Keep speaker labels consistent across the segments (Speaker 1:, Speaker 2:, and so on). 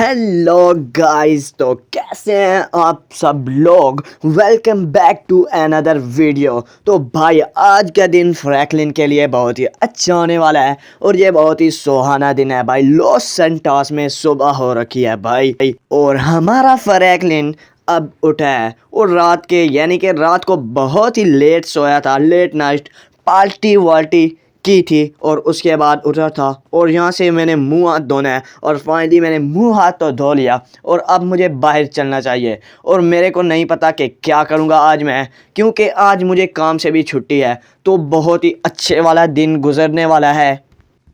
Speaker 1: Hello guys, तो कैसे हैं आप सब लोग। Welcome back to another video. तो भाई आज का दिन फ्रैंकलिन के लिए बहुत ही अच्छा होने वाला है और ये बहुत ही सुहाना दिन है भाई। लॉस सैंटोस में सुबह हो रखी है भाई और हमारा फ्रैंकलिन अब उठा है और रात के यानी कि रात को बहुत ही लेट सोया था। लेट नाइट पार्टी वार्टी की थी और उसके बाद उठा था और यहाँ से मैंने मुंह हाथ धोना है और फाइनली मैंने मुंह हाथ तो धो लिया और अब मुझे बाहर चलना चाहिए। और मेरे को नहीं पता कि क्या करूँगा आज मैं, क्योंकि आज मुझे काम से भी छुट्टी है। तो बहुत ही अच्छे वाला दिन गुजरने वाला है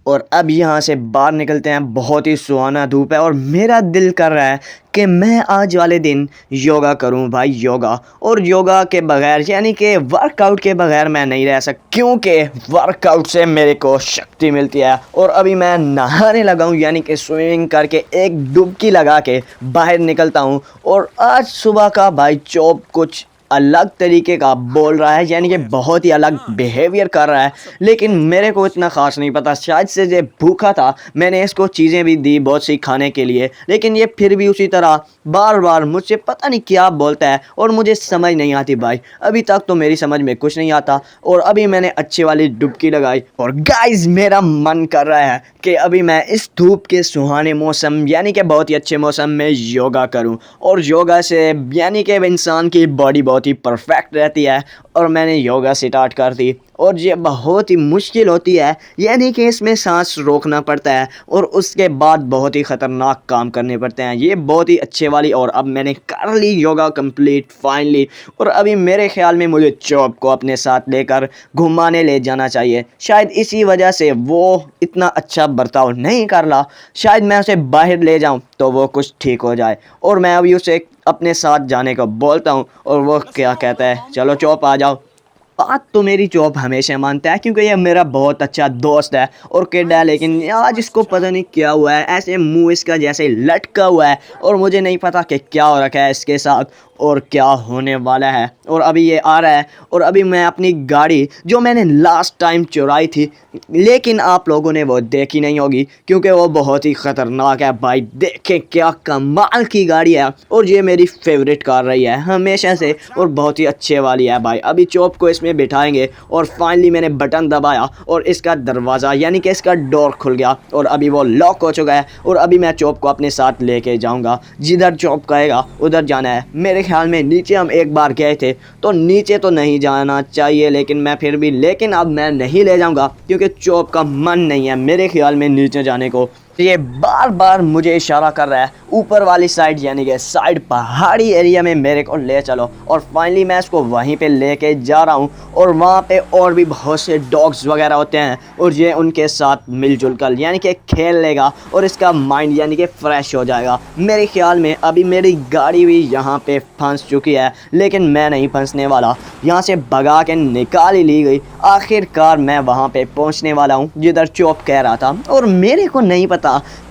Speaker 1: और अब यहाँ से बाहर निकलते हैं। बहुत ही सुहाना धूप है और मेरा दिल कर रहा है कि मैं आज वाले दिन योगा करूं भाई, योगा। और योगा के बगैर यानी कि वर्कआउट के बगैर मैं नहीं रह सकता, क्योंकि वर्कआउट से मेरे को शक्ति मिलती है। और अभी मैं नहाने लगा हूं यानी कि स्विमिंग करके एक डुबकी लगा के बाहर निकलता हूं। और आज सुबह का भाई चॉप कुछ अलग तरीके का बोल रहा है, यानी कि बहुत ही अलग बिहेवियर कर रहा है, लेकिन मेरे को इतना ख़ास नहीं पता। शायद से ये भूखा था, मैंने इसको चीज़ें भी दी बहुत सी खाने के लिए, लेकिन ये फिर भी उसी तरह बार बार मुझसे पता नहीं क्या बोलता है और मुझे समझ नहीं आती भाई। अभी तक तो मेरी समझ में कुछ नहीं आता और अभी मैंने अच्छी वाली डुबकी लगाई। और गाइस मेरा मन कर रहा है कि अभी मैं इस धूप के सुहाने मौसम यानी कि बहुत ही अच्छे मौसम में योगा करूं। और योगा से यानी कि इंसान की बॉडी बहुत ही परफेक्ट रहती है। और मैंने योगा स्टार्ट कर दी और ये बहुत ही मुश्किल होती है, यानी कि इसमें सांस रोकना पड़ता है और उसके बाद बहुत ही ख़तरनाक काम करने पड़ते हैं। ये बहुत ही अच्छे वाली। और अब मैंने कर ली योगा कंप्लीट फाइनली। और अभी मेरे ख्याल में मुझे चॉप को अपने साथ लेकर घुमाने ले जाना चाहिए। शायद इसी वजह से वो इतना अच्छा बर्ताव नहीं कर रहा। शायद मैं उसे बाहर ले जाऊं तो वो कुछ ठीक हो जाए। और मैं अभी उसे अपने साथ जाने को बोलता हूं और वो क्या कहता है, चलो चॉप आ जाओ। बात तो मेरी चॉप हमेशा मानता है, क्योंकि ये मेरा बहुत अच्छा दोस्त है और किड है। लेकिन आज इसको पता नहीं क्या हुआ है, ऐसे मुंह इसका जैसे लटका हुआ है और मुझे नहीं पता कि क्या हो रखा है इसके साथ और क्या होने वाला है। और अभी ये आ रहा है और अभी मैं अपनी गाड़ी जो मैंने लास्ट टाइम चुराई थी, लेकिन आप लोगों ने वो देखी नहीं होगी क्योंकि वो बहुत ही ख़तरनाक है भाई। देखें क्या कमाल की गाड़ी है और ये मेरी फेवरेट कार रही है हमेशा से और बहुत ही अच्छे वाली है भाई। अभी चॉप को इसमें बिठाएंगे और फाइनली मैंने बटन दबाया और इसका दरवाज़ा यानी कि इसका डोर खुल गया और अभी वो लॉक हो चुका है। और अभी मैं चॉप को अपने साथ लेके जाऊंगा, जिधर चॉप कहेगा उधर जाना है। मेरे ख्याल में नीचे हम एक बार गए थे तो नीचे तो नहीं जाना चाहिए, लेकिन मैं फिर भी अब मैं नहीं ले जाऊंगा क्योंकि चॉप का मन नहीं है मेरे ख्याल में नीचे जाने को। ये बार बार मुझे इशारा कर रहा है ऊपर वाली साइड यानी कि साइड पहाड़ी एरिया में मेरे को ले चलो। और फाइनली मैं इसको वहीं पे लेके जा रहा हूँ और वहाँ पे और भी बहुत से डॉग्स वगैरह होते हैं और ये उनके साथ मिलजुल कर यानी कि खेल लेगा और इसका माइंड यानी कि फ्रेश हो जाएगा मेरे ख्याल में। अभी मेरी गाड़ी भी यहाँ पे फंस चुकी है, लेकिन मैं नहीं फंसने वाला, यहाँ से भगा के निकाल ही ली गई। आखिरकार मैं वहाँ पे पहुँचने वाला हूँ जिधर चॉप कह रहा था। और मेरे को नहीं पता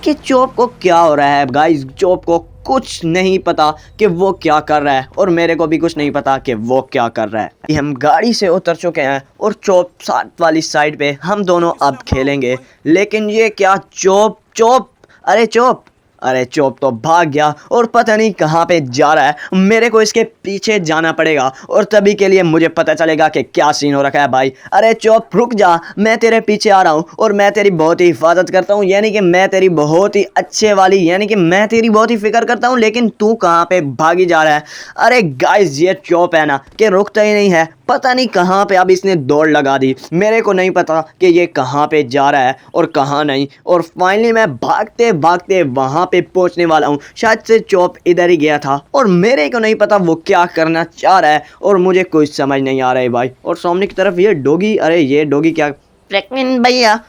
Speaker 1: कि चॉप को क्या हो रहा है गाइस। चॉप को कुछ नहीं पता कि वो क्या कर रहा है और मेरे को भी कुछ नहीं पता कि वो क्या कर रहा है। हम गाड़ी से उतर चुके हैं और चॉप साथ वाली साइड पे हम दोनों अब खेलेंगे। लेकिन ये क्या, चॉप चॉप अरे चॉप, अरे चॉप तो भाग गया और पता नहीं कहाँ पे जा रहा है। मेरे को इसके पीछे जाना पड़ेगा और तभी के लिए मुझे पता चलेगा कि क्या सीन हो रखा है भाई। अरे चॉप रुक जा, मैं तेरे पीछे आ रहा हूँ और मैं तेरी बहुत ही हिफाजत करता हूँ, यानी कि मैं तेरी बहुत ही अच्छे वाली यानी कि मैं तेरी बहुत ही फिक्र करता हूँ, लेकिन तू कहाँ पे भागी जा रहा है। अरे गाइस ये चॉप है ना कि रुकता ही नहीं है, पता नहीं कहाँ पे अब इसने दौड़ लगा दी। मेरे को नहीं पता कि ये कहाँ पे जा रहा है और कहाँ नहीं। और फाइनली मैं भागते भागते वहाँ पे पहुँचने वाला हूँ। शायद से चॉप इधर ही गया था और मेरे को नहीं पता वो क्या करना चाह रहा है और मुझे कुछ समझ नहीं आ रहा है भाई। और सामने की तरफ ये डॉगी, अरे ये डॉगी क्या,
Speaker 2: फ्रैंकलिन भैया,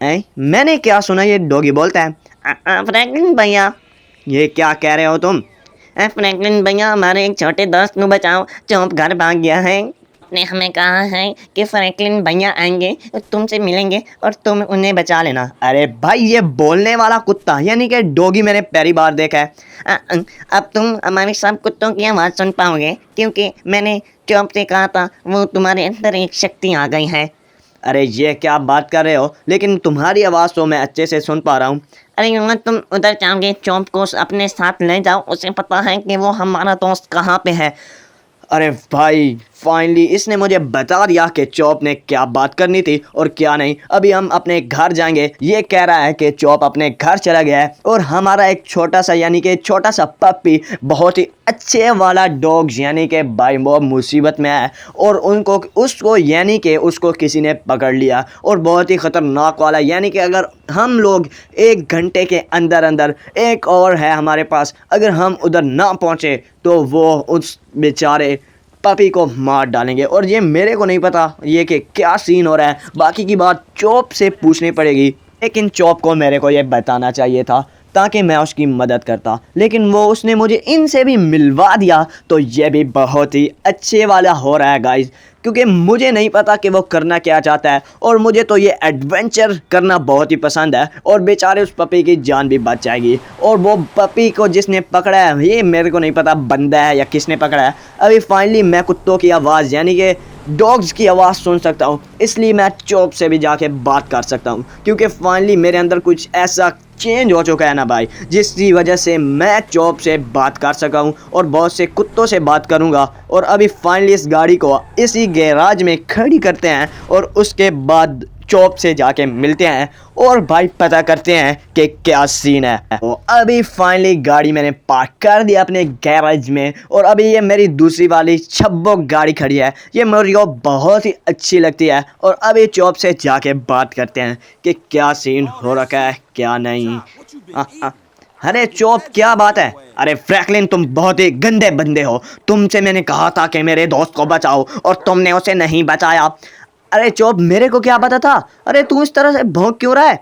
Speaker 1: मैंने क्या सुना ये डॉगी बोलता है।
Speaker 2: फ्रैंकलिन भैया,
Speaker 1: ये क्या कह रहे हो तुम?
Speaker 2: फ्रैंकलिन भैया, हमारे एक छोटे दोस्त को बचाओ, चौप घर भाग गया है। ने हमें कहा है कि फ्रैंकलिन भैया आएंगे, तुमसे मिलेंगे और तुम उन्हें बचा लेना।
Speaker 1: अरे भाई ये बोलने वाला कुत्ता यानी कि डॉगी मैंने पहली बार देखा है।
Speaker 2: अब तुम हमारे सब कुत्तों की आवाज़ सुन पाओगे, क्योंकि मैंने चौप से कहा था वो तुम्हारे अंदर एक शक्ति आ गई है।
Speaker 1: अरे ये क्या बात कर रहे हो, लेकिन तुम्हारी आवाज़ तो मैं अच्छे से सुन पा रहा हूँ।
Speaker 2: अरे यार तुम उधर जाओगे, चौंप को अपने साथ ले जाओ, उसे पता है कि वो हमारा दोस्त कहाँ पे है।
Speaker 1: अरे भाई फाइनली इसने मुझे बता दिया कि चॉप ने क्या बात करनी थी और क्या नहीं। अभी हम अपने घर जाएंगे। ये कह रहा है कि चॉप अपने घर चला गया है और हमारा एक छोटा सा यानी कि छोटा सा पप्पी बहुत ही अच्छे वाला डॉग्स यानी कि भाई वो मुसीबत में है और उनको उसको यानी कि उसको किसी ने पकड़ लिया और बहुत ही ख़तरनाक वाला यानी कि अगर हम लोग 1 घंटे के अंदर अंदर एक और है हमारे पास, अगर हम उधर ना पहुँचे तो वो उस बेचारे पपी को मार डालेंगे। और ये मेरे को नहीं पता ये कि क्या सीन हो रहा है, बाकी की बात चॉप से पूछनी पड़ेगी। लेकिन चॉप को मेरे को ये बताना चाहिए था ताकि मैं उसकी मदद करता, लेकिन वो उसने मुझे इनसे भी मिलवा दिया। तो ये भी बहुत ही अच्छे वाला हो रहा है गाइस, क्योंकि मुझे नहीं पता कि वो करना क्या चाहता है और मुझे तो ये एडवेंचर करना बहुत ही पसंद है। और बेचारे उस पपी की जान भी बच जाएगी। और वो पपी को जिसने पकड़ा है ये मेरे को नहीं पता बंदा है या किसने पकड़ा है। अभी फाइनली मैं कुत्तों की आवाज़ यानी कि डॉग्स की आवाज़ सुन सकता हूँ, इसलिए मैं चॉप से भी जाके बात कर सकता हूँ, क्योंकि फाइनली मेरे अंदर कुछ ऐसा चेंज हो चुका है ना भाई, जिसकी वजह से मैं चॉप से बात कर सका हूँ और बहुत से कुत्तों से बात करूँगा। और अभी फाइनली इस गाड़ी को इसी गैराज में खड़ी करते हैं और उसके बाद चॉप से जाके मिलते हैं और भाई पता करते हैं कि क्या सीन है। तो अभी फाइनली गाड़ी मैंने पार्क कर दिया अपने गैराज में और अभी ये मेरी दूसरी वाली छब्बो गाड़ी खड़ी है। ये मेरे को बहुत ही अच्छी लगती है और अभी चॉप से जाके बात करते हैं कि क्या सीन हो रखा है क्या नहीं। अरे चॉप क्या बात है? अरे फ्रैंकलिन तुम बहुत ही गंदे बंदे हो। तुमसे मैंने कहा था कि मेरे दोस्त को बचाओ और तुमने उसे नहीं बचाया। अरे चॉप मेरे को क्या पता था? अरे तू इस तरह से भौंक क्यों रहा है?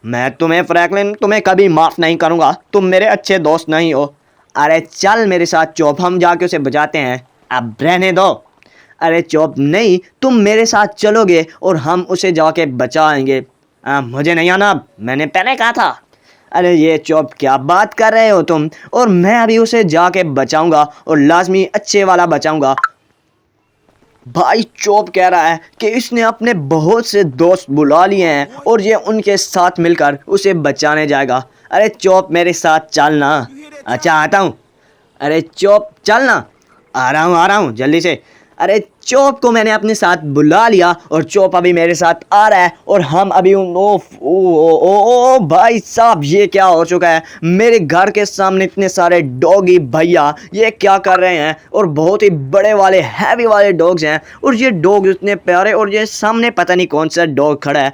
Speaker 1: मैं तुम्हें फ्रैंकलिन तुम्हें कभी माफ़ नहीं करूँगा, तुम मेरे अच्छे दोस्त नहीं हो। अरे चल मेरे साथ चॉप, हम जाके उसे बचाते हैं। अब रहने दो। अरे चॉप नहीं, तुम मेरे साथ चलोगे और हम उसे जाके बचाएंगे। मुझे नहीं आना, मैंने पहले कहा था। अरे ये चॉप क्या बात कर रहे हो तुम? और मैं अभी उसे जाके बचाऊंगा और लाजमी अच्छे वाला बचाऊंगा। भाई चॉप कह रहा है कि इसने अपने बहुत से दोस्त बुला लिए हैं और ये उनके साथ मिलकर उसे बचाने जाएगा। अरे चॉप मेरे साथ चलना। अच्छा आता हूँ। अरे चॉप चलना। आ रहा हूँ जल्दी से। अरे चॉप को मैंने अपने साथ बुला लिया और चॉप अभी मेरे साथ आ रहा है और हम अभी ओ भाई साहब ये क्या हो चुका है? मेरे घर के सामने इतने सारे डॉगी भैया ये क्या कर रहे हैं? और बहुत ही बड़े वाले हैवी वाले डॉग्स हैं और ये डॉग इतने प्यारे और ये सामने पता नहीं कौन सा डॉग खड़ा है।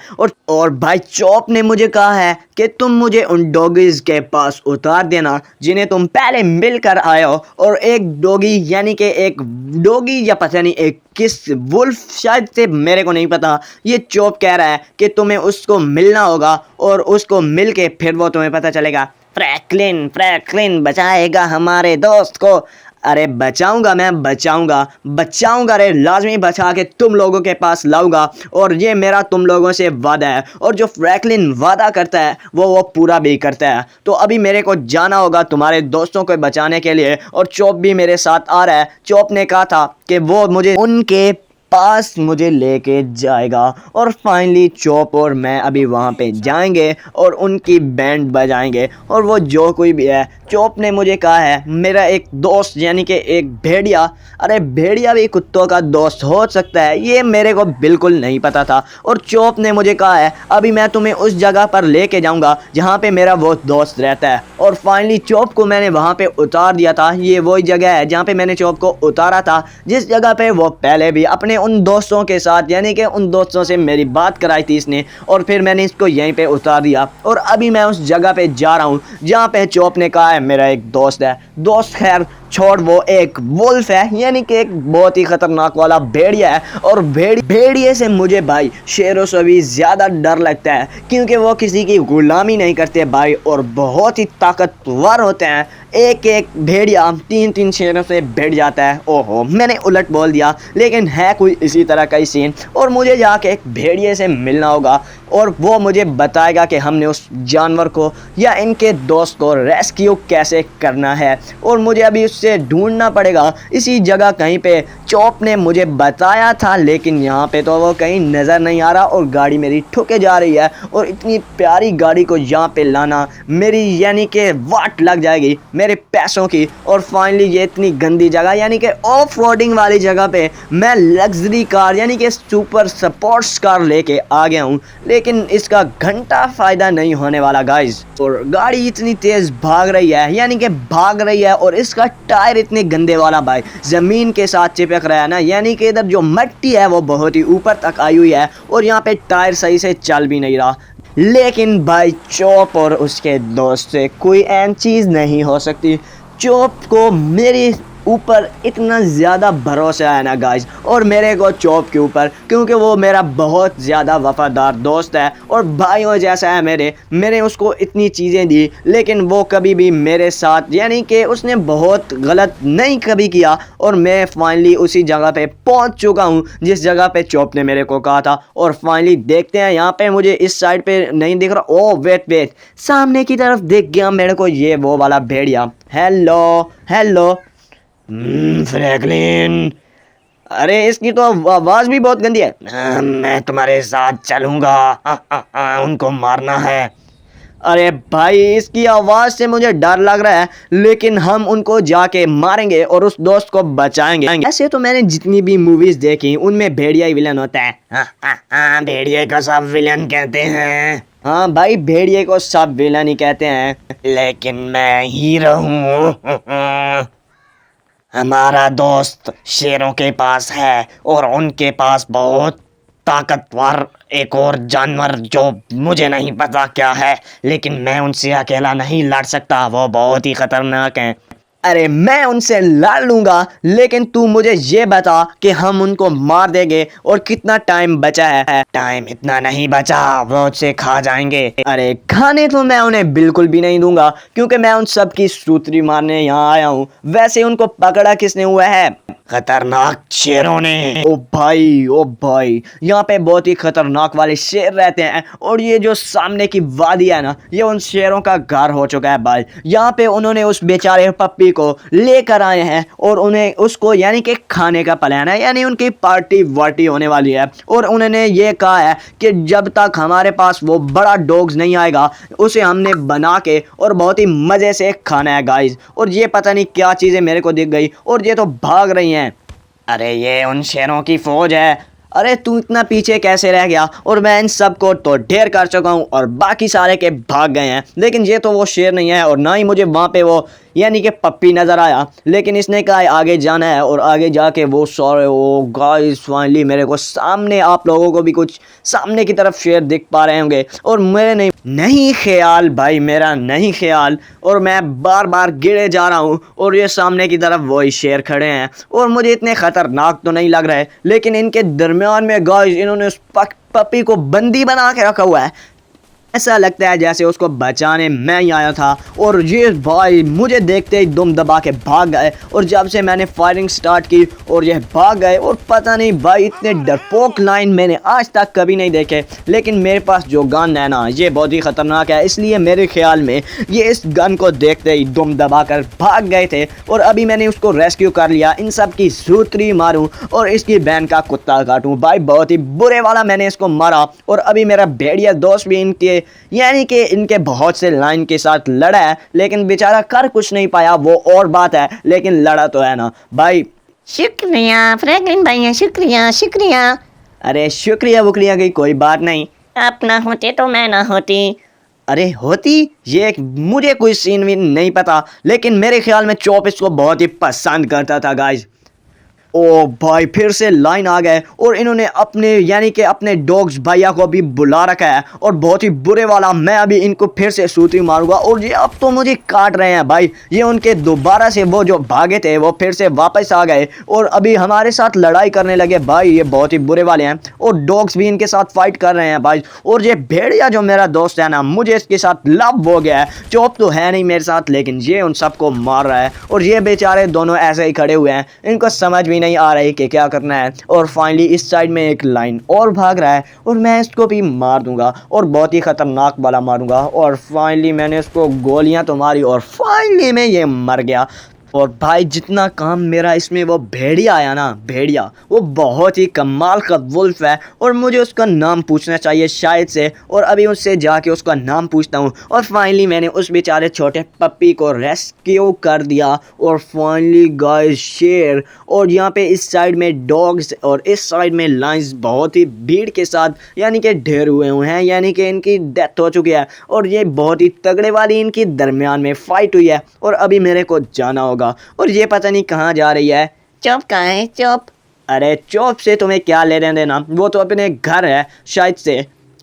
Speaker 1: और भाई चॉप ने मुझे कहा है कि तुम मुझे उन डॉगीज के पास उतार देना जिन्हें तुम पहले मिलकर आए हो। और एक डॉगी यानी कि एक डॉगी या पता नहीं एक किस वुल्फ शायद से मेरे को नहीं पता, ये चॉप कह रहा है कि तुम्हें उसको मिलना होगा और उसको मिल के फिर वो तुम्हें पता चलेगा। फ्रैंकलिन बचाएगा हमारे दोस्त को। अरे बचाऊंगा, मैं बचाऊंगा रे, लाजमी बचा के तुम लोगों के पास लाऊंगा और ये मेरा तुम लोगों से वादा है। और जो फ्रैंकलिन वादा करता है वो पूरा भी करता है। तो अभी मेरे को जाना होगा तुम्हारे दोस्तों को बचाने के लिए और चॉप भी मेरे साथ आ रहा है। चॉप ने कहा था कि वो मुझे उनके पास मुझे लेके जाएगा और फाइनली चॉप और मैं अभी वहाँ पे जाएंगे और उनकी बैंड बजाएंगे। और वो जो कोई भी है, चॉप ने मुझे कहा है मेरा एक दोस्त यानी कि एक भेड़िया। अरे भेड़िया भी कुत्तों का दोस्त हो सकता है, ये मेरे को बिल्कुल नहीं पता था। और चॉप ने मुझे कहा है अभी मैं तुम्हें उस जगह पर लेके जाऊंगा जहाँ पे मेरा वो दोस्त रहता है। और फाइनली चॉप को मैंने वहाँ पे उतार दिया था। ये वही जगह है जहाँ पे मैंने चॉप को उतारा था, जिस जगह पे वो पहले भी अपने उन दोस्तों के साथ यानी कि उन दोस्तों से मेरी बात कराई थी इसने, और फिर मैंने इसको यहीं पे उतार दिया। और अभी मैं उस जगह पे जा रहा हूँ जहाँ पे चॉप ने कहा है मेरा एक दोस्त है। दोस्त खैर छोड़, वो एक वुल्फ है यानी कि एक बहुत ही खतरनाक वाला भेड़िया है। और भेड़िए से मुझे भाई शेरों से भी ज़्यादा डर लगता है, क्योंकि वो किसी की गुलामी नहीं करते भाई और बहुत ही ताकतवर होते हैं। एक एक भेड़िया 3-3 शेरों से भिड़ जाता है। ओहो मैंने उलट बोल दिया, लेकिन है कोई इसी तरह का ही सीन। और मुझे जाके एक भेड़िए से मिलना होगा और वो मुझे बताएगा कि हमने उस जानवर को या इनके दोस्त को रेस्क्यू कैसे करना है। और मुझे अभी उस उसे ढूंढना पड़ेगा इसी जगह कहीं पे। चॉप ने मुझे बताया था लेकिन यहाँ पे तो वो कहीं नज़र नहीं आ रहा और गाड़ी मेरी ठुके जा रही है। और इतनी प्यारी गाड़ी को यहाँ पे लाना मेरी यानी कि वाट लग जाएगी मेरे पैसों की। और फाइनली ये इतनी गंदी जगह यानी कि ऑफ रोडिंग वाली जगह पे मैं लग्जरी कार यानी कि सुपर स्पोर्ट्स कार लेके आ गया हूँ, लेकिन इसका घंटा फ़ायदा नहीं होने वाला गाइस। और गाड़ी इतनी तेज़ भाग रही है यानी कि भाग रही है और इसका टायर इतने गंदे वाला भाई ज़मीन के साथ चिपक रहा है ना, यानी कि इधर जो मिट्टी है वो बहुत ही ऊपर तक आई हुई है और यहाँ पे टायर सही से चल भी नहीं रहा। लेकिन भाई चॉप और उसके दोस्त से कोई ऐसी चीज़ नहीं हो सकती। चॉप को मेरे ऊपर इतना ज़्यादा भरोसा है ना गाइस, और मेरे को चॉप के ऊपर, क्योंकि वो मेरा बहुत ज़्यादा वफ़ादार दोस्त है और भाइयों जैसा है मैंने उसको इतनी चीज़ें दी लेकिन वो कभी भी मेरे साथ यानी कि उसने बहुत गलत नहीं कभी किया। और मैं फाइनली उसी जगह पे पहुंच चुका हूं जिस जगह पे चॉप ने मेरे को कहा था। और फाइनली देखते हैं, यहाँ पे मुझे इस साइड पे नहीं दिख रहा। ओ वेट, सामने की तरफ दिख गया मेरे को ये वो वाला भेड़िया। Hello Franklin. अरे इसकी तो आवाज़ भी बहुत गंदी है। मैं तुम्हारे साथ चलूँगा, उनको मारना है। अरे भाई इसकी आवाज़ से मुझे डर लग रहा है, लेकिन हम उनको जाके मारेंगे और उस दोस्त को बचाएंगे। ऐसे तो मैंने जितनी भी मूवीज़ देखी उनमें भेड़िया ही विलन होता है। भेड़िए को सब विलन कहते हैं। हाँ भाई भेड़िए को सब विलन ही कहते हैं, लेकिन मैं हीरो हूँ। हमारा दोस्त शेरों के पास है और उनके पास बहुत ताकतवर एक और जानवर जो मुझे नहीं पता क्या है, लेकिन मैं उनसे अकेला नहीं लड़ सकता, वो बहुत ही खतरनाक हैं। अरे मैं उनसे लड़ लूँगा, लेकिन तू मुझे ये बता कि हम उनको मार देंगे और कितना टाइम बचा है। टाइम इतना नहीं बचा, वो उसे खा जाएंगे। अरे खाने तो मैं उन्हें बिल्कुल भी नहीं दूंगा, क्योंकि मैं उन सब की सूतरी मारने यहाँ आया हूँ। वैसे उनको पकड़ा किसने हुआ है? खतरनाक शेरों ने। ओ भाई यहाँ पे बहुत ही खतरनाक वाले शेर रहते हैं और ये जो सामने की वादी है ना, ये उन शेरों का घर हो चुका है भाई। यहाँ पे उन्होंने उस बेचारे पप्पी को लेकर आए हैं और उन्हें उसको यानी कि खाने का प्लान है, यानी उनकी पार्टी वार्टी होने वाली है। और उन्होंने ये कहा है कि जब तक हमारे पास वो बड़ा डॉग्स नहीं आएगा उसे हमने बना के और बहुत ही मज़े से खाना है गाइस। और ये पता नहीं क्या चीज़ें मेरे को दिख गई और ये तो भाग रही हैं। अरे ये उन शेरों की फौज है। अरे तू इतना पीछे कैसे रह गया? और मैं इन सबको तो ढेर कर चुका हूँ और बाकी सारे के भाग गए हैं, लेकिन ये तो वो शेर नहीं है और ना ही मुझे वहाँ पे वो यानी कि पप्पी नज़र आया। लेकिन इसने कहा आगे जाना है और आगे जाके वो सारे वो गाइस फाइनली मेरे को सामने, आप लोगों को भी कुछ सामने की तरफ शेर दिख पा रहे होंगे और मेरे नहीं ख्याल भाई, मेरा नहीं ख्याल। और मैं बार बार गिरे जा रहा हूँ और ये सामने की तरफ वही शेर खड़े हैं और मुझे इतने ख़तरनाक तो नहीं लग रहे, लेकिन इनके दरमियान में गाइस इन्होंने उस पप्पी को बंदी बना के रखा हुआ है। ऐसा लगता है जैसे उसको बचाने मैं ही आया था। और ये भाई मुझे देखते ही दुम दबा के भाग गए और जब से मैंने फायरिंग स्टार्ट की और ये भाग गए। और पता नहीं भाई इतने डरपोक लाइन मैंने आज तक कभी नहीं देखे, लेकिन मेरे पास जो गन है ना ये बहुत ही ख़तरनाक है, इसलिए मेरे ख्याल में ये इस गन को देखते ही दुम दबा कर भाग गए थे। और अभी मैंने उसको रेस्क्यू कर लिया, इन सब की सूतरी मारूँ और इसकी बहन का कुत्ता काटूँ। भाई बहुत ही बुरे वाला मैंने इसको मारा और अभी मेरा भेड़िया दोस्त भी इनके यानी कि इनके बहुत से लाइन के साथ लड़ा है, लेकिन बेचारा कर कुछ नहीं पाया, वो और बात है, लेकिन लड़ा तो है ना भाई।
Speaker 2: शुक्रिया फ्रैंकलिन भैया, शुक्रिया।
Speaker 1: अरे शुक्रिया वुक्रिया की कोई बात नहीं,
Speaker 2: आप ना होते तो मैं ना होती।
Speaker 1: अरे होती ये मुझे कोई सीन भी नहीं पता, लेकिन मेरे ख्याल में चॉप इसको बहुत ही पसंद करता था गाइज। ओ भाई फिर से लाइन आ गए और इन्होंने अपने यानी कि अपने डॉग्स भैया को भी बुला रखा है और बहुत ही बुरे वाला। मैं अभी इनको फिर से सूतरी मारूंगा और ये अब तो मुझे काट रहे हैं भाई। ये उनके दोबारा से वो जो भागे थे वो फिर से वापस आ गए और अभी हमारे साथ लड़ाई करने लगे भाई। ये बहुत ही बुरे वाले हैं और डॉग्स भी इनके साथ फाइट कर रहे हैं भाई। और ये भेड़िया जो मेरा दोस्त है ना, मुझे इसके साथ लव हो गया है। चॉप तो है नहीं मेरे साथ, लेकिन ये उन सबको मार रहा है और ये बेचारे दोनों ऐसे ही खड़े हुए हैं, इनको समझ भी नहीं आ रहा है कि क्या करना है। और फाइनली इस साइड में एक लाइन और भाग रहा है और मैं इसको भी मार दूंगा और बहुत ही खतरनाक वाला मारूंगा। और फाइनली मैंने इसको गोलियां तो मारी और फाइनली में ये मर गया। और भाई जितना काम मेरा इसमें वो भेड़िया आया ना, भेड़िया वो बहुत ही कमाल का वुल्फ है और मुझे उसका नाम पूछना चाहिए शायद से, और अभी उससे जाके उसका नाम पूछता हूँ। और फाइनली मैंने उस बेचारे छोटे पप्पी को रेस्क्यू कर दिया। और फाइनली गाइस शेर, और यहाँ पे इस साइड में डॉग्स और इस साइड में लाइन्स बहुत ही भीड़ के साथ यानी कि ढेर हुए हैं, यानी कि इनकी डेथ हो चुकी है और ये बहुत ही तगड़े वाली इनकी दरमियान में फाइट हुई है। और अभी मेरे को जाना होगा और ये पता नहीं कहाँ जा रही है।
Speaker 2: चौप कहाँ है चौप?
Speaker 1: अरे चौप से तुम्हें क्या लेने देना, वो तो अपने घर है शायद से।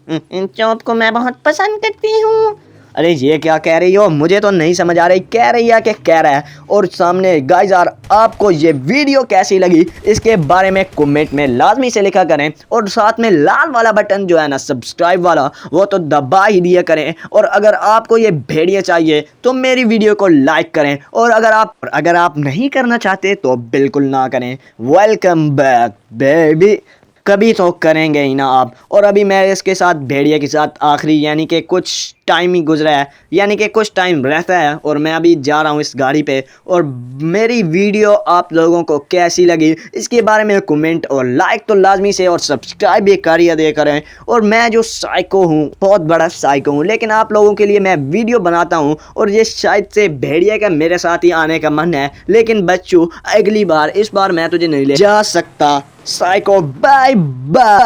Speaker 2: चौप को मैं बहुत पसंद करती हूँ।
Speaker 1: अरे ये क्या कह रही हो, मुझे तो नहीं समझ आ रही कह रही है कि कह रहा है। और सामने गाइस यार, आपको ये वीडियो कैसी लगी इसके बारे में कमेंट में लाजमी से लिखा करें, और साथ में लाल वाला बटन जो है ना सब्सक्राइब वाला, वो तो दबा ही दिया करें। और अगर आपको ये भेड़िए चाहिए तो मेरी वीडियो को लाइक करें, और अगर आप नहीं करना चाहते तो बिल्कुल ना करें। वेलकम बैक बेबी, कभी तो करेंगे ही ना आप। और अभी मैं इसके साथ भेड़िए के साथ आखिरी यानी कि कुछ टाइम ही गुजरा है, यानी कि कुछ टाइम रहता है, और मैं अभी जा रहा हूँ इस गाड़ी पे। और मेरी वीडियो आप लोगों को कैसी लगी इसके बारे में कमेंट और लाइक तो लाजमी से, और सब्सक्राइब भी करिए दे करें। और मैं जो साइको हूँ, बहुत बड़ा साइको हूँ, लेकिन आप लोगों के लिए मैं वीडियो बनाता हूँ। और ये शायद से भेड़िए का मेरे साथ ही आने का मन है, लेकिन बच्चू अगली बार, इस बार मैं तुझे नहीं ले जा सकता। Psycho bye bye.